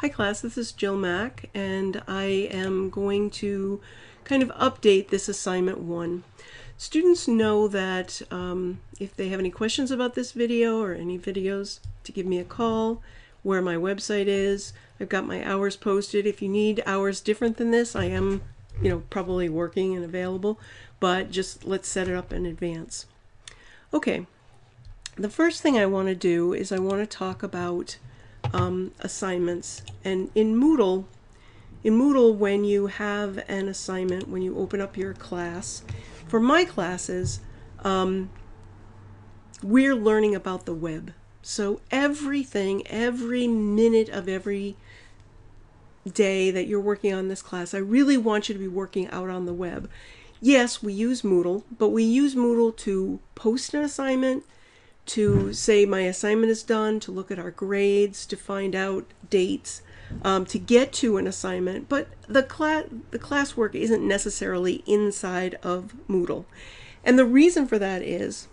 Hi class, this is JilMac, and I am going to kind of update this assignment 1. Students know that if they have any questions about this video or any videos, to give me a call, where my website is. I've got my hours posted. If you need hours different than this, I am, probably working and available, but just let's set it up in advance. Okay, the first thing I want to do is I want to talk about assignments. And in Moodle, when you have an assignment, when you open up your class, for my classes, we're learning about the web. So everything, every minute of every day that you're working on this class, I really want you to be working out on the web. Yes, we use Moodle, but we use Moodle to post an assignment, to say my assignment is done, to look at our grades, to find out dates, to get to an assignment. But the classwork isn't necessarily inside of Moodle. And the reason for that is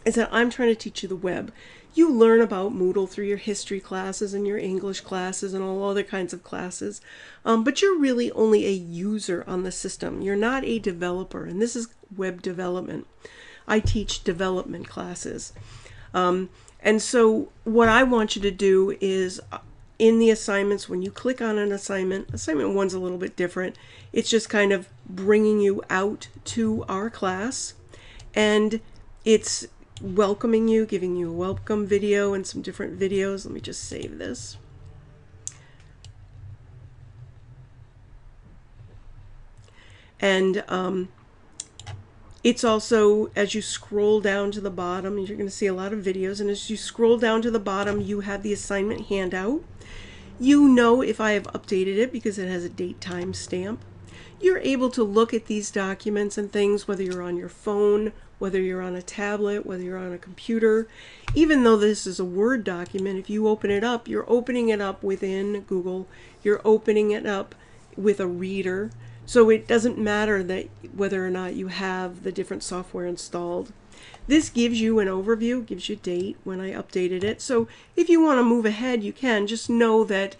that I'm trying to teach you the web. You learn about Moodle through your history classes and your English classes and all other kinds of classes, but you're really only a user on the system. You're not a developer, and this is web development. I teach development classes. And so what I want you to do is in the assignments, when you click on an assignment 1's a little bit different. It's just kind of bringing you out to our class, and it's welcoming you, giving you a welcome video and some different videos. Let me just save this. And it's also, as you scroll down to the bottom, you're going to see a lot of videos, and as you scroll down to the bottom, you have the assignment handout. You know if I have updated it because it has a date time stamp. You're able to look at these documents and things, whether you're on your phone, whether you're on a tablet, whether you're on a computer. Even though this is a Word document, if you open it up, you're opening it up within Google. You're opening it up with a reader. So it doesn't matter that whether or not you have the different software installed. This gives you an overview, gives you date when I updated it. So if you want to move ahead, you can. Just know that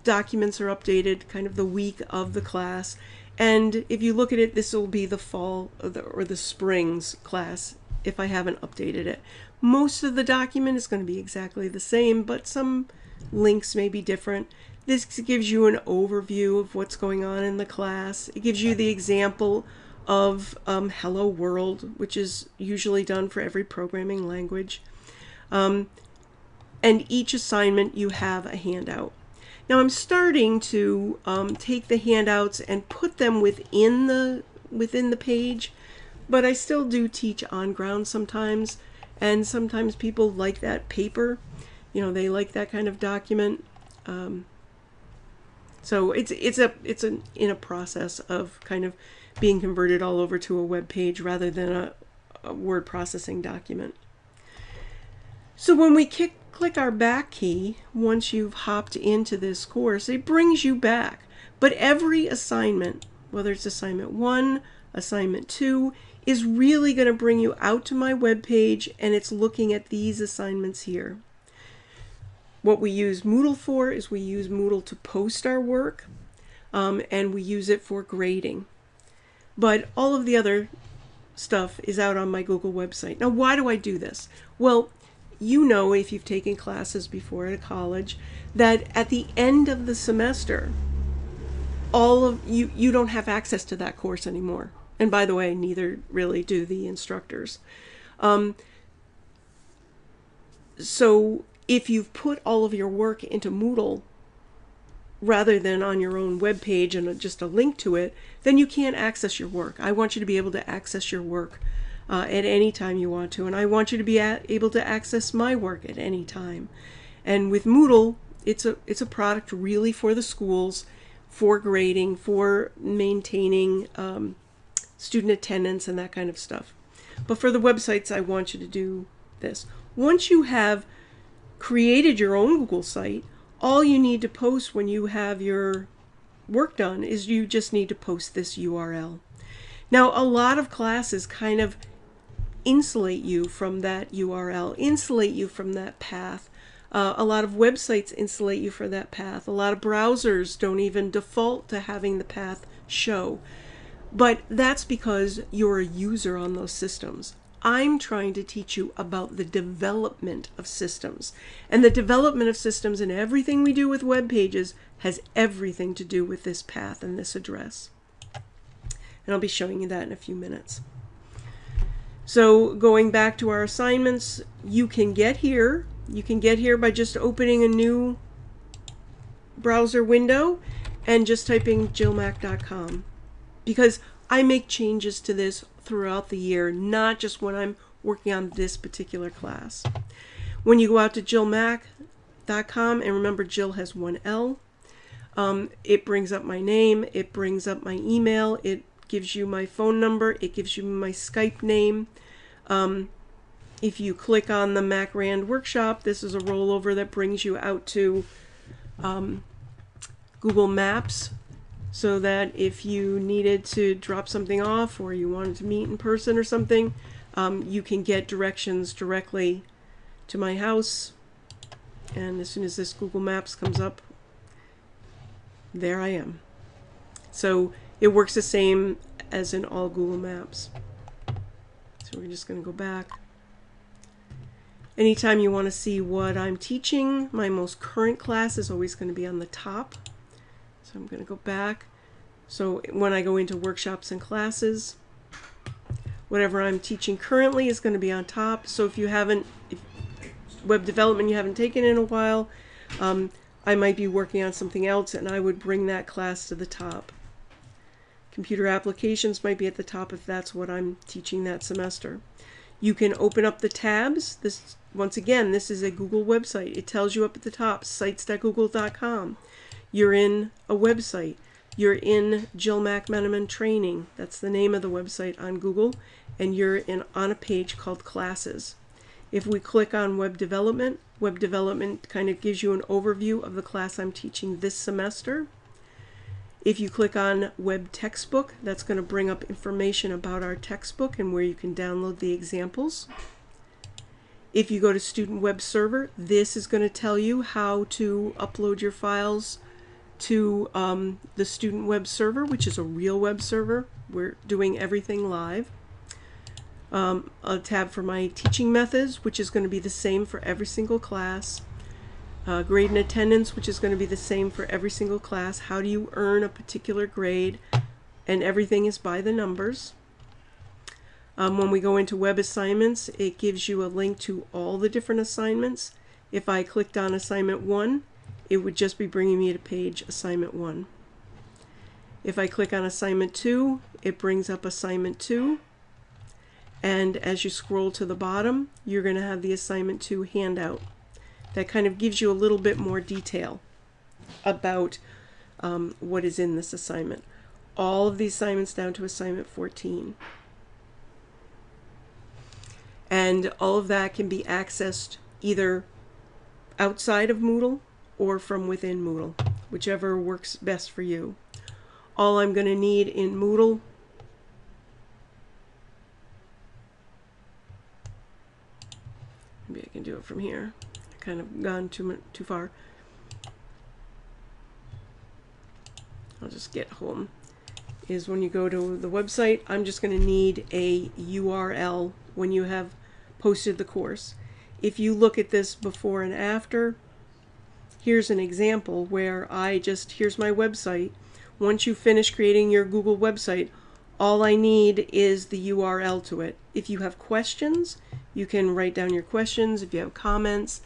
documents are updated kind of the week of the class. And if you look at it, this will be the fall or the spring's class if I haven't updated it. Most of the document is going to be exactly the same, but some links may be different. This gives you an overview of what's going on in the class. It gives you the example of Hello World, which is usually done for every programming language. And each assignment you have a handout. Now I'm starting to take the handouts and put them within the page, but I still do teach on ground sometimes, and sometimes people like that paper. They like that kind of document. So it's in a process of kind of being converted all over to a web page rather than a word processing document. So when we click our back key, once you've hopped into this course, it brings you back. But every assignment, whether it's assignment 1, assignment 2, is really going to bring you out to my web page, and it's looking at these assignments here. What we use Moodle for is we use Moodle to post our work, and we use it for grading. But all of the other stuff is out on my Google website. Now, why do I do this? Well, if you've taken classes before at a college, that at the end of the semester, all of you don't have access to that course anymore. And by the way, neither really do the instructors. So if you've put all of your work into Moodle rather than on your own web page and just a link to it, then you can't access your work. I want you to be able to access your work at any time you want to, and I want you to be able to access my work at any time. And with Moodle, it's a product really for the schools, for grading, for maintaining student attendance and that kind of stuff. But for the websites, I want you to do this. Once you have created your own Google site, all you need to post when you have your work done is you just need to post this URL. Now, a lot of classes kind of insulate you from that URL, insulate you from that path. A lot of websites insulate you for that path. A lot of browsers don't even default to having the path show. But that's because you're a user on those systems. I'm trying to teach you about the development of systems. And the development of systems and everything we do with web pages has everything to do with this path and this address. And I'll be showing you that in a few minutes. So going back to our assignments, you can get here. You can get here by just opening a new browser window and just typing JilMac.com. Because I make changes to this throughout the year, not just when I'm working on this particular class. When you go out to JilMac.com, and remember Jill has one L, it brings up my name, it brings up my email, it gives you my phone number, it gives you my Skype name. If you click on the Mac Rand workshop, this is a rollover that brings you out to Google Maps, so that if you needed to drop something off or you wanted to meet in person or something, you can get directions directly to my house. And as soon as this Google Maps comes up, there I am. So it works the same as in all Google Maps. So we're just going to go back. Anytime you want to see what I'm teaching, my most current class is always going to be on the top. So I'm going to go back. So when I go into workshops and classes, whatever I'm teaching currently is going to be on top. So if web development you haven't taken in a while, I might be working on something else and I would bring that class to the top. Computer applications might be at the top if that's what I'm teaching that semester. You can open up the tabs. Once again, this is a Google website. It tells you up at the top, sites.google.com. You're in a website. You're in JilMac Meneman Training. That's the name of the website on Google. And you're on a page called Classes. If we click on Web Development kind of gives you an overview of the class I'm teaching this semester. If you click on Web Textbook, that's going to bring up information about our textbook and where you can download the examples. If you go to Student Web Server, this is going to tell you how to upload your files to the Student Web Server, which is a real web server. We're doing everything live. A tab for my teaching methods, which is going to be the same for every single class. Grade and attendance, which is going to be the same for every single class. How do you earn a particular grade? And everything is by the numbers. When we go into web assignments, it gives you a link to all the different assignments. If I clicked on assignment 1, it would just be bringing me to page assignment 1. If I click on assignment 2, it brings up assignment 2. And as you scroll to the bottom, you're going to have the assignment 2 handout. That kind of gives you a little bit more detail about what is in this assignment. All of the assignments down to assignment 14. And all of that can be accessed either outside of Moodle or from within Moodle, whichever works best for you. All I'm going to need in Moodle maybe I can do it from here. Kind of gone too far. I'll just get home. Is when you go to the website, I'm just going to need a URL when you have posted the course. If you look at this before and after, here's an example where here's my website. Once you finish creating your Google website, all I need is the URL to it. If you have questions, you can write down your questions. If you have comments,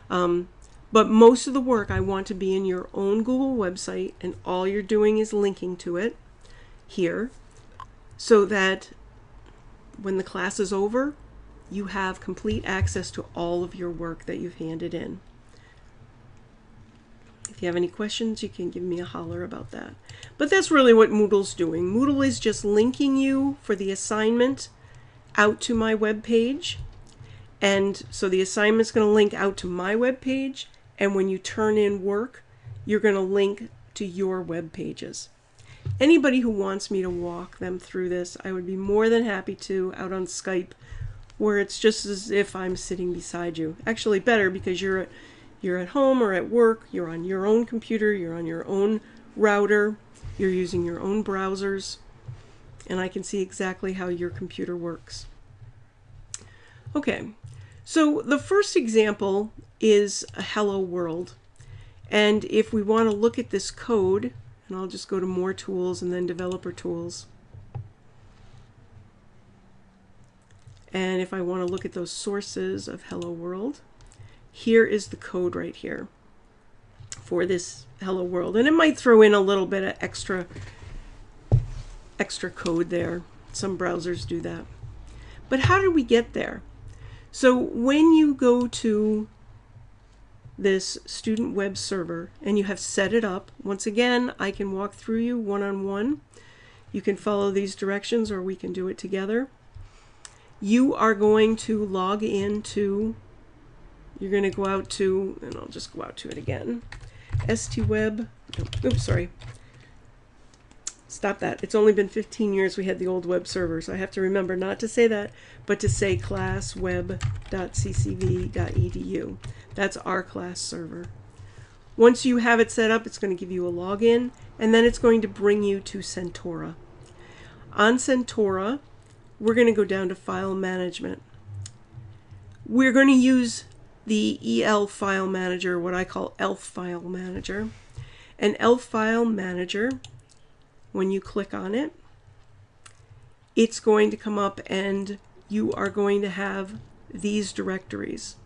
but most of the work I want to be in your own Google website, and all you're doing is linking to it here, so that when the class is over, you have complete access to all of your work that you've handed in. If you have any questions, you can give me a holler about that. But that's really what Moodle's doing. Moodle is just linking you for the assignment out to my web page. And so the assignment's going to link out to my web page, and when you turn in work, you're going to link to your web pages. Anybody who wants me to walk them through this, I would be more than happy to, out on Skype, where it's just as if I'm sitting beside you. Actually better, because you're You're at home or at work, you're on your own computer, you're on your own router, you're using your own browsers, and I can see exactly how your computer works. Okay, so the first example is a hello world. And if we want to look at this code, and I'll just go to More Tools and then Developer Tools. And if I want to look at those sources of hello world, here is the code right here for this hello world. And it might throw in a little bit of extra code there. Some browsers do that. But how did we get there? So when you go to this student web server and you have set it up, once again, I can walk through you one-on-one. You can follow these directions or we can do it together. You are going to log into, you're going to go out to, and I'll just go out to it again, stweb, oops, sorry. Stop that. It's only been 15 years we had the old web server, so I have to remember not to say that, but to say classweb.ccv.edu. That's our class server. Once you have it set up, it's going to give you a login, and then it's going to bring you to Centora. On Centora, we're going to go down to File Management. We're going to use the EL File Manager, what I call ELF File Manager. And ELF File Manager, when you click on it, it's going to come up and you are going to have these directories.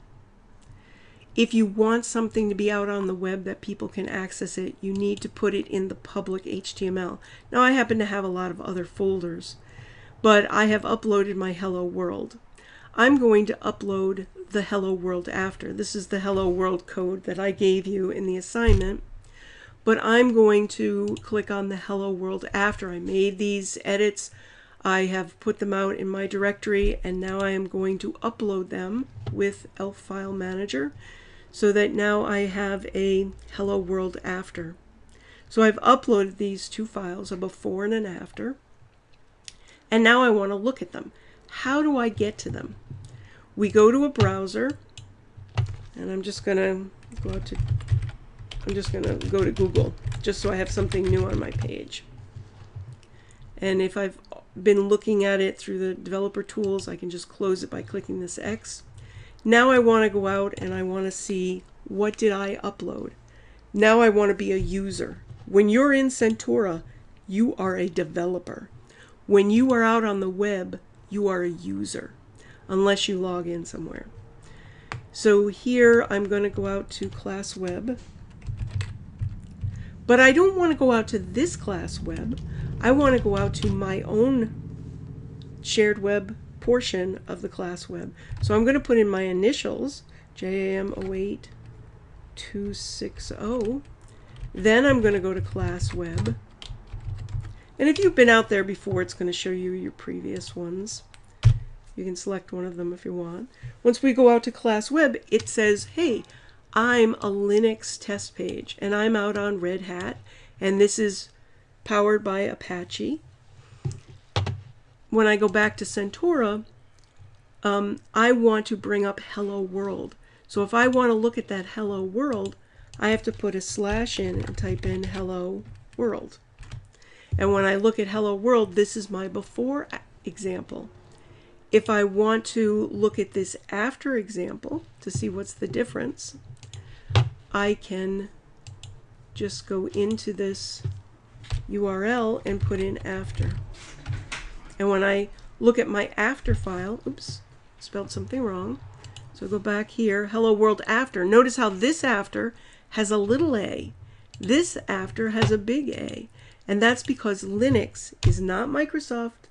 If you want something to be out on the web that people can access it, you need to put it in the public HTML. Now I happen to have a lot of other folders, but I have uploaded my Hello World. I'm going to upload the Hello World after. This is the Hello World code that I gave you in the assignment. But I'm going to click on the Hello World after I made these edits. I have put them out in my directory, and now I am going to upload them with ELF File Manager so that now I have a Hello World after. So I've uploaded these two files, a before and an after, and now I want to look at them. How do I get to them? We go to a browser, and I'm just going to go to Google, just so I have something new on my page. And if I've been looking at it through the developer tools, I can just close it by clicking this X. Now I want to go out and I want to see, what did I upload? Now I want to be a user. When you're in Centora, you are a developer. When you are out on the web, you are a user, unless you log in somewhere. So here I'm going to go out to class web. But I don't want to go out to this class web. I want to go out to my own shared web portion of the class web. So I'm going to put in my initials, JAM08260. Then I'm going to go to class web. And if you've been out there before, it's going to show you your previous ones. You can select one of them if you want. Once we go out to class web, it says, hey, I'm a Linux test page, and I'm out on Red Hat, and this is powered by Apache. When I go back to Centora, I want to bring up Hello World. So if I want to look at that Hello World, I have to put a slash in and type in Hello World. And when I look at Hello World, this is my before example. If I want to look at this after example to see what's the difference, I can just go into this URL and put in after. And when I look at my after file, oops, spelled something wrong. So go back here, Hello World after. Notice how this after has a little a. This after has a big A. And that's because Linux is not Microsoft.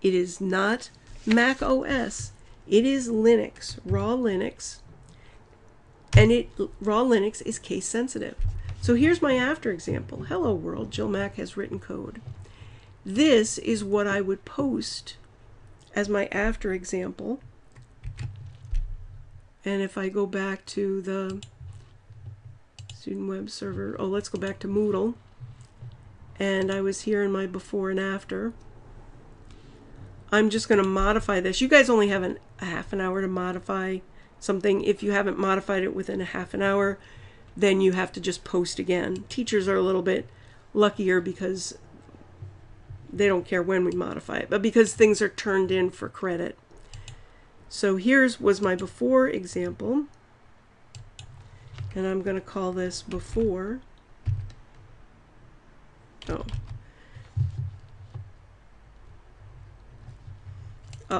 It is not Mac OS. It is Linux, raw Linux. And raw Linux is case sensitive. So here's my after example. Hello World, JilMac has written code. This is what I would post as my after example. And if I go back to the student web server, oh, let's go back to Moodle. And I was here in my before and after. I'm just going to modify this. You guys only have a half an hour to modify something, if you haven't modified it within a half an hour, then you have to just post again. Teachers are a little bit luckier because they don't care when we modify it, but because things are turned in for credit. So was my before example, and I'm going to call this before. Oh,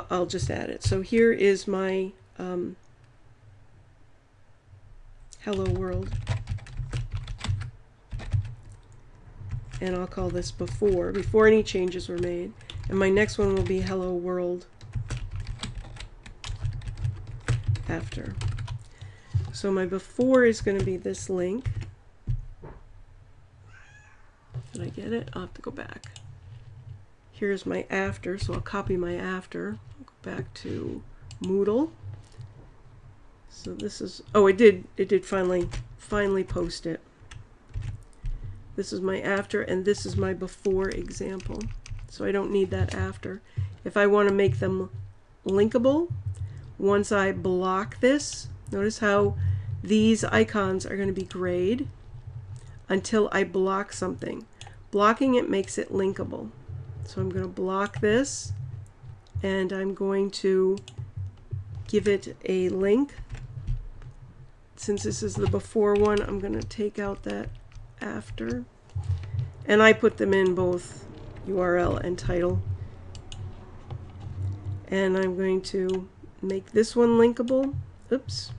I'll just add it. So here is my hello world, and I'll call this before any changes were made, and my next one will be hello world after. So my before is going to be this link. Did I get it? I'll have to go back. Here's my after, so I'll copy my after. I'll go back to Moodle. So this is, oh, it did finally post it. This is my after, and this is my before example. So I don't need that after. If I want to make them linkable, once I block this, notice how these icons are going to be grayed until I block something. Blocking it makes it linkable. So I'm going to block this, and I'm going to give it a link. Since this is the before one, I'm going to take out that after. And I put them in both URL and title. And I'm going to make this one linkable. Oops.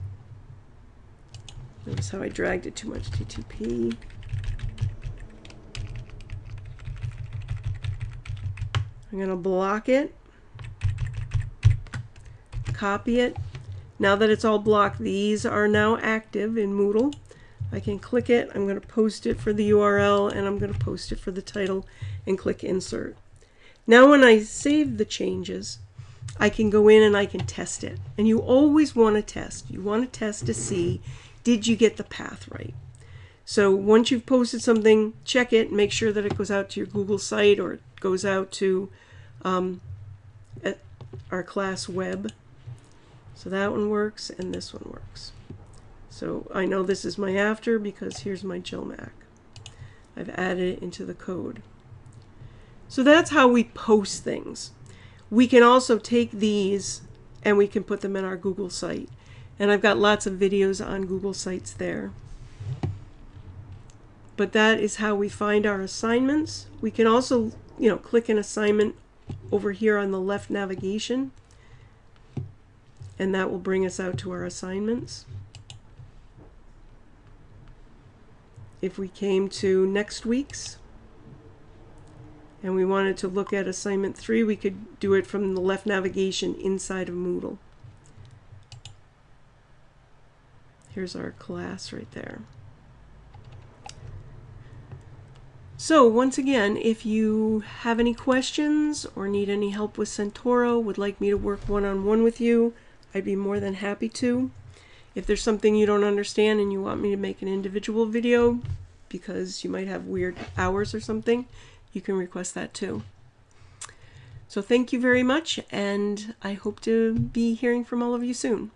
Notice how I dragged it too much. TTP. I'm going to block it. Copy it. Now that it's all blocked, these are now active in Moodle. I can click it. I'm going to post it for the URL, and I'm going to post it for the title, and click Insert. Now when I save the changes, I can go in and I can test it. And you always want to test. You want to test to see, did you get the path right? So once you've posted something, check it, make sure that it goes out to your Google site, or it goes out to our class web. So that one works, and this one works. So I know this is my after because here's my JilMac. I've added it into the code. So that's how we post things. We can also take these and we can put them in our Google site. And I've got lots of videos on Google sites there. But that is how we find our assignments. We can also, click an assignment over here on the left navigation, and that will bring us out to our assignments. If we came to next week's and we wanted to look at assignment 3, we could do it from the left navigation inside of Moodle. Here's our class right there. So once again, if you have any questions or need any help with Centauro, would like me to work one-on-one with you, I'd be more than happy to. If there's something you don't understand and you want me to make an individual video because you might have weird hours or something, you can request that too. So thank you very much, and I hope to be hearing from all of you soon.